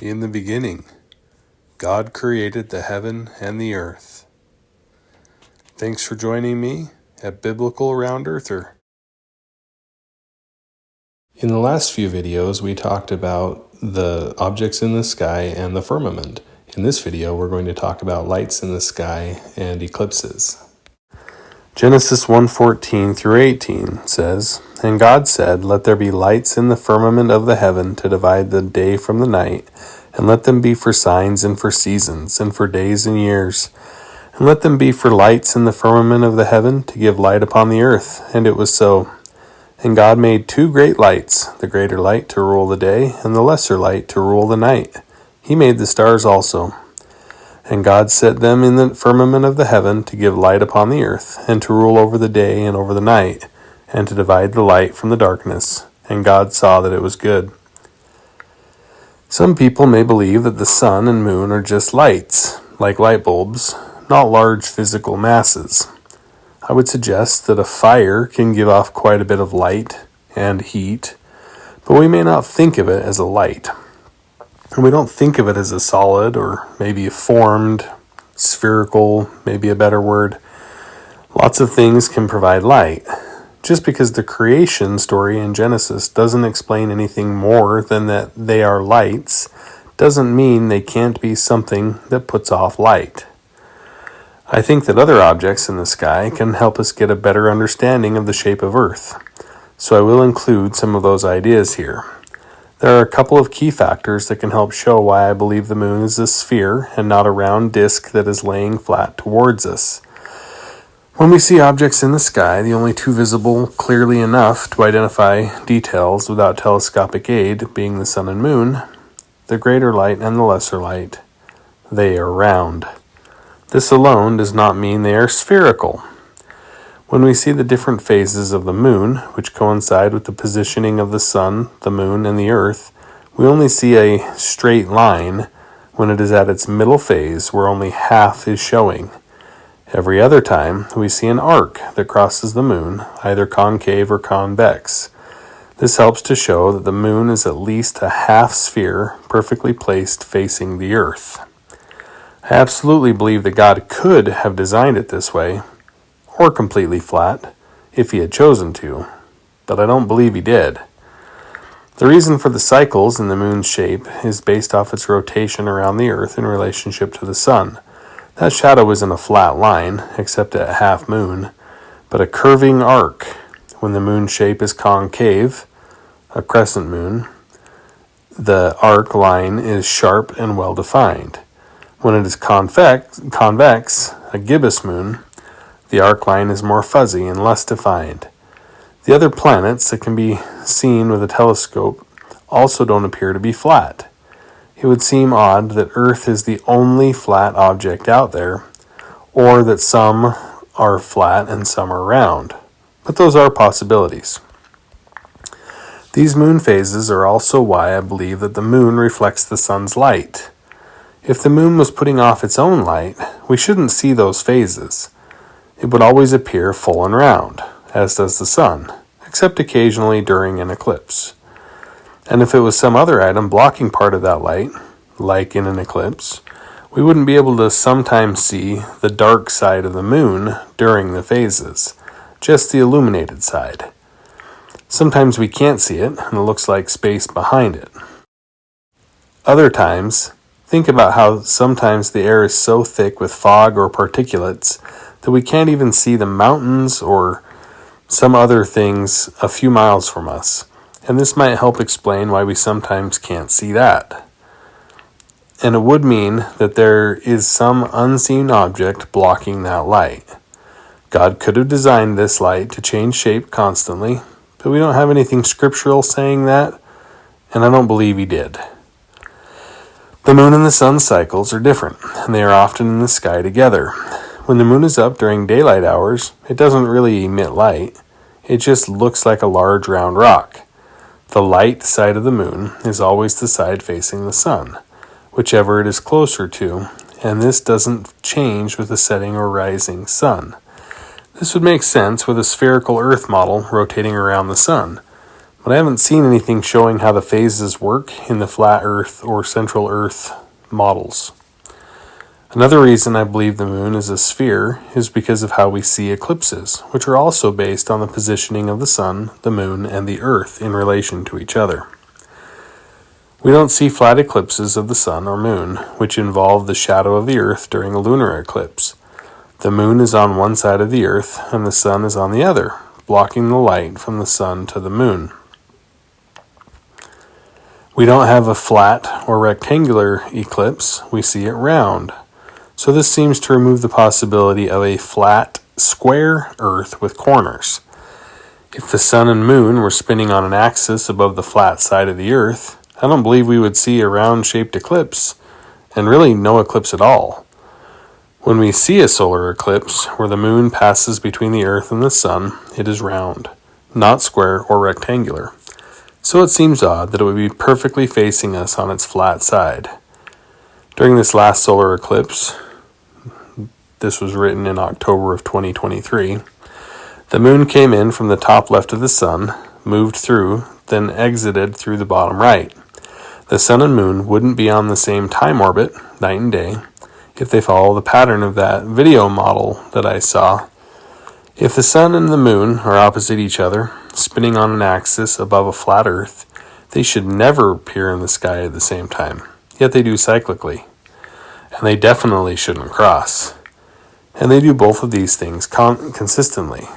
In the beginning, God created the heaven and the earth. Thanks for joining me at Biblicalroundearther. In the last few videos, we talked about the objects in the sky and the firmament. In this video, we're going to talk about lights in the sky and eclipses. Genesis 1:14 through 18 says, "And God said, Let there be lights in the firmament of the heaven to divide the day from the night, and let them be for signs and for seasons, and for days and years. And let them be for lights in the firmament of the heaven to give light upon the earth. And it was so. And God made two great lights, the greater light to rule the day, and the lesser light to rule the night. He made the stars also. And God set them in the firmament of the heaven to give light upon the earth, and to rule over the day and over the night, and to divide the light from the darkness. And God saw that it was good." Some people may believe that the sun and moon are just lights, like light bulbs, not large physical masses. I would suggest that a fire can give off quite a bit of light and heat, but we may not think of it as a light. And we don't think of it as a solid or maybe a formed, spherical, maybe a better word. Lots of things can provide light. Just because the creation story in Genesis doesn't explain anything more than that they are lights, doesn't mean they can't be something that puts off light. I think that other objects in the sky can help us get a better understanding of the shape of Earth, so I will include some of those ideas here. There are a couple of key factors that can help show why I believe the moon is a sphere and not a round disk that is laying flat towards us. When we see objects in the sky, the only two visible clearly enough to identify details without telescopic aid being the sun and moon, the greater light and the lesser light, they are round. This alone does not mean they are spherical. When we see the different phases of the moon, which coincide with the positioning of the sun, the moon, and the earth, we only see a straight line when it is at its middle phase where only half is showing. Every other time, we see an arc that crosses the moon, either concave or convex. This helps to show that the moon is at least a half sphere perfectly placed facing the earth. I absolutely believe that God could have designed it this way, or completely flat, if he had chosen to, but I don't believe he did. The reason for the cycles in the moon's shape is based off its rotation around the earth in relationship to the sun. That shadow isn't a flat line, except at half moon, but a curving arc. When the moon shape is concave, a crescent moon, the arc line is sharp and well defined. When it is convex, a gibbous moon, the arc line is more fuzzy and less defined. The other planets that can be seen with a telescope also don't appear to be flat. It would seem odd that Earth is the only flat object out there, or that some are flat and some are round. But those are possibilities. These moon phases are also why I believe that the moon reflects the sun's light. If the moon was putting off its own light, we shouldn't see those phases. It would always appear full and round, as does the sun, except occasionally during an eclipse. And if it was some other item blocking part of that light, like in an eclipse, we wouldn't be able to sometimes see the dark side of the moon during the phases, just the illuminated side. Sometimes we can't see it, and it looks like space behind it. Other times, think about how sometimes the air is so thick with fog or particulates that we can't even see the mountains or some other things a few miles from us. And this might help explain why we sometimes can't see that. And it would mean that there is some unseen object blocking that light. God could have designed this light to change shape constantly, but we don't have anything scriptural saying that, and I don't believe he did. The moon and the sun cycles are different, and they are often in the sky together. When the moon is up during daylight hours, it doesn't really emit light. It just looks like a large round rock. The light side of the moon is always the side facing the sun, whichever it is closer to, and this doesn't change with the setting or rising sun. This would make sense with a spherical Earth model rotating around the sun, but I haven't seen anything showing how the phases work in the flat Earth or central Earth models. Another reason I believe the moon is a sphere is because of how we see eclipses, which are also based on the positioning of the sun, the moon, and the earth in relation to each other. We don't see flat eclipses of the sun or moon, which involve the shadow of the earth during a lunar eclipse. The moon is on one side of the earth, and the sun is on the other, blocking the light from the sun to the moon. We don't have a flat or rectangular eclipse, we see it round. So this seems to remove the possibility of a flat, square Earth with corners. If the sun and moon were spinning on an axis above the flat side of the Earth, I don't believe we would see a round-shaped eclipse, and really no eclipse at all. When we see a solar eclipse, where the moon passes between the Earth and the sun, it is round, not square or rectangular. So it seems odd that it would be perfectly facing us on its flat side. During this last solar eclipse, this was written in October of 2023, the moon came in from the top left of the sun, moved through, then exited through the bottom right. The sun and moon wouldn't be on the same time orbit, night and day, if they follow the pattern of that video model that I saw. If the sun and the moon are opposite each other, spinning on an axis above a flat Earth, they should never appear in the sky at the same time, yet they do cyclically. And they definitely shouldn't cross. And they do both of these things consistently.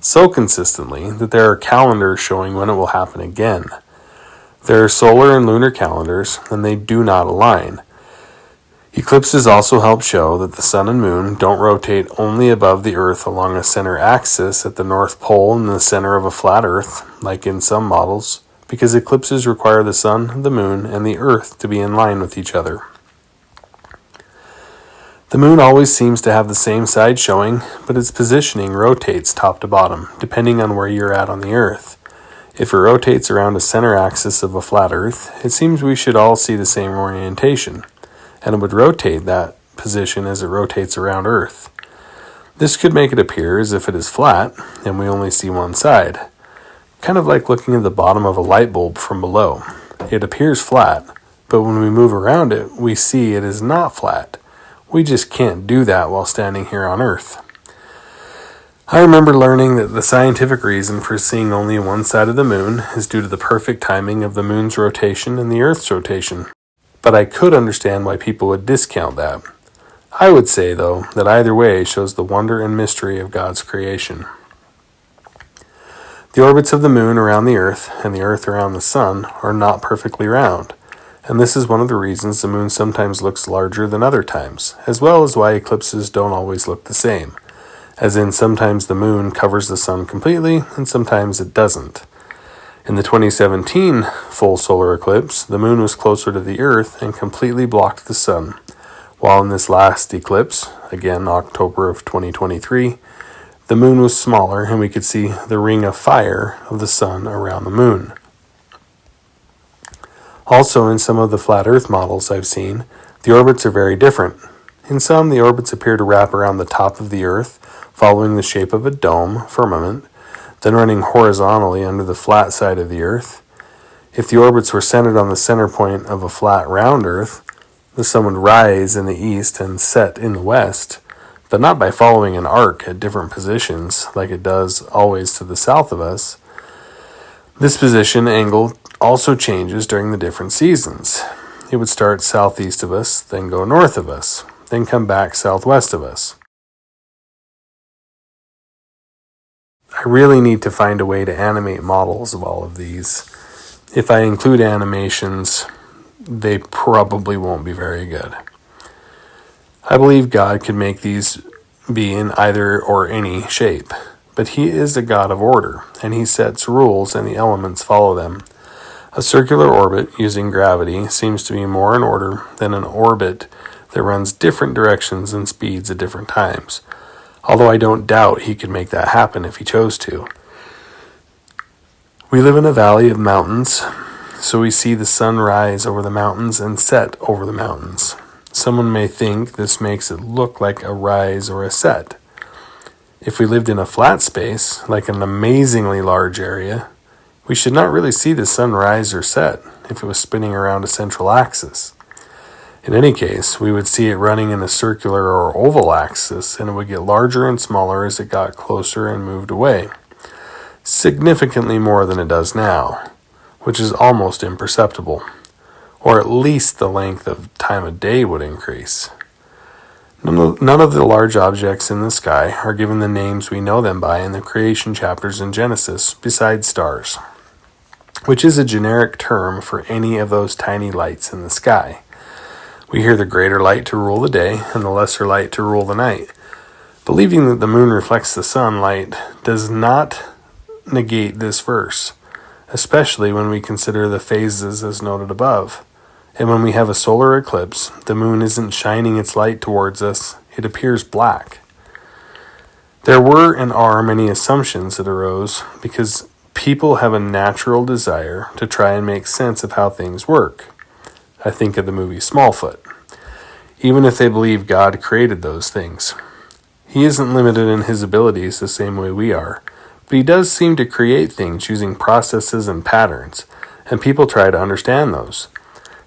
So consistently that there are calendars showing when it will happen again. There are solar and lunar calendars, and they do not align. Eclipses also help show that the sun and moon don't rotate only above the Earth along a center axis at the North Pole in the center of a flat Earth, like in some models, because eclipses require the sun, the moon, and the Earth to be in line with each other. The moon always seems to have the same side showing, but its positioning rotates top to bottom, depending on where you're at on the Earth. If it rotates around a center axis of a flat Earth, it seems we should all see the same orientation, and it would rotate that position as it rotates around Earth. This could make it appear as if it is flat, and we only see one side. Kind of like looking at the bottom of a light bulb from below. It appears flat, but when we move around it, we see it is not flat. We just can't do that while standing here on Earth. I remember learning that the scientific reason for seeing only one side of the moon is due to the perfect timing of the moon's rotation and the Earth's rotation. But I could understand why people would discount that. I would say, though, that either way shows the wonder and mystery of God's creation. The orbits of the moon around the Earth and the Earth around the sun are not perfectly round. And this is one of the reasons the moon sometimes looks larger than other times, as well as why eclipses don't always look the same, as in sometimes the moon covers the sun completely and sometimes it doesn't. In the 2017 full solar eclipse, the moon was closer to the Earth and completely blocked the sun, while in this last eclipse, again October of 2023, the moon was smaller and we could see the ring of fire of the sun around the moon. Also, in some of the flat Earth models I've seen, the orbits are very different. In some, the orbits appear to wrap around the top of the Earth, following the shape of a dome, firmament, then running horizontally under the flat side of the Earth. If the orbits were centered on the center point of a flat round Earth, the sun would rise in the east and set in the west, but not by following an arc at different positions like it does always to the south of us. This position angle also changes during the different seasons. It would start southeast of us, then go north of us, then come back southwest of us. I really need to find a way to animate models of all of these. If I include animations, they probably won't be very good. I believe God could make these be in either or any shape, but He is a God of order, and He sets rules and the elements follow them. A circular orbit using gravity seems to be more in order than an orbit that runs different directions and speeds at different times, although I don't doubt He could make that happen if He chose to. We live in a valley of mountains, so we see the sun rise over the mountains and set over the mountains. Someone may think this makes it look like a rise or a set. If we lived in a flat space, like an amazingly large area, We should not really see the sun rise or set if it was spinning around a central axis. In any case, we would see it running in a circular or oval axis, and it would get larger and smaller as it got closer and moved away, significantly more than it does now, which is almost imperceptible, or at least the length of time of day would increase. None of the large objects in the sky are given the names we know them by in the creation chapters in Genesis, besides stars, which is a generic term for any of those tiny lights in the sky. We hear the greater light to rule the day and the lesser light to rule the night. Believing that the moon reflects the sunlight does not negate this verse, especially when we consider the phases as noted above. And when we have a solar eclipse, the moon isn't shining its light towards us, it appears black. There were and are many assumptions that arose because people have a natural desire to try and make sense of how things work. I think of the movie Smallfoot. Even if they believe God created those things. He isn't limited in his abilities the same way we are, but he does seem to create things using processes and patterns, and people try to understand those.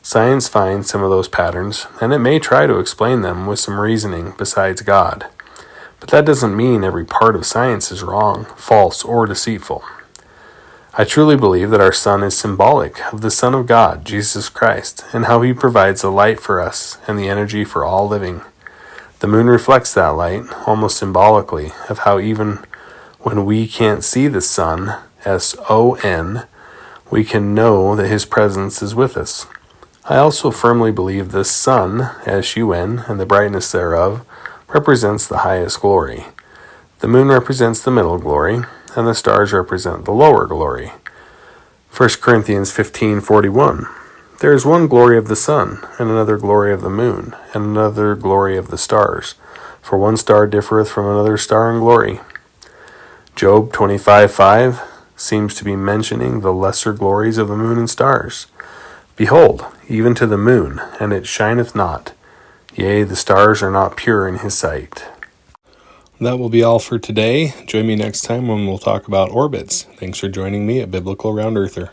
Science finds some of those patterns, and it may try to explain them with some reasoning besides God. But that doesn't mean every part of science is wrong, false, or deceitful. I truly believe that our sun is symbolic of the Son of God, Jesus Christ, and how he provides the light for us and the energy for all living. The moon reflects that light, almost symbolically, of how even when we can't see the sun, S-O-N, we can know that his presence is with us. I also firmly believe the sun, S-U-N, and the brightness thereof, represents the highest glory. The moon represents the middle glory, and the stars represent the lower glory. 1 Corinthians 15:41. There is one glory of the sun, and another glory of the moon, and another glory of the stars. For one star differeth from another star in glory. Job 25:5 seems to be mentioning the lesser glories of the moon and stars. Behold, even to the moon, and it shineth not. Yea, the stars are not pure in his sight. That will be all for today. Join me next time when we'll talk about orbits. Thanks for joining me at Biblical Round Earther.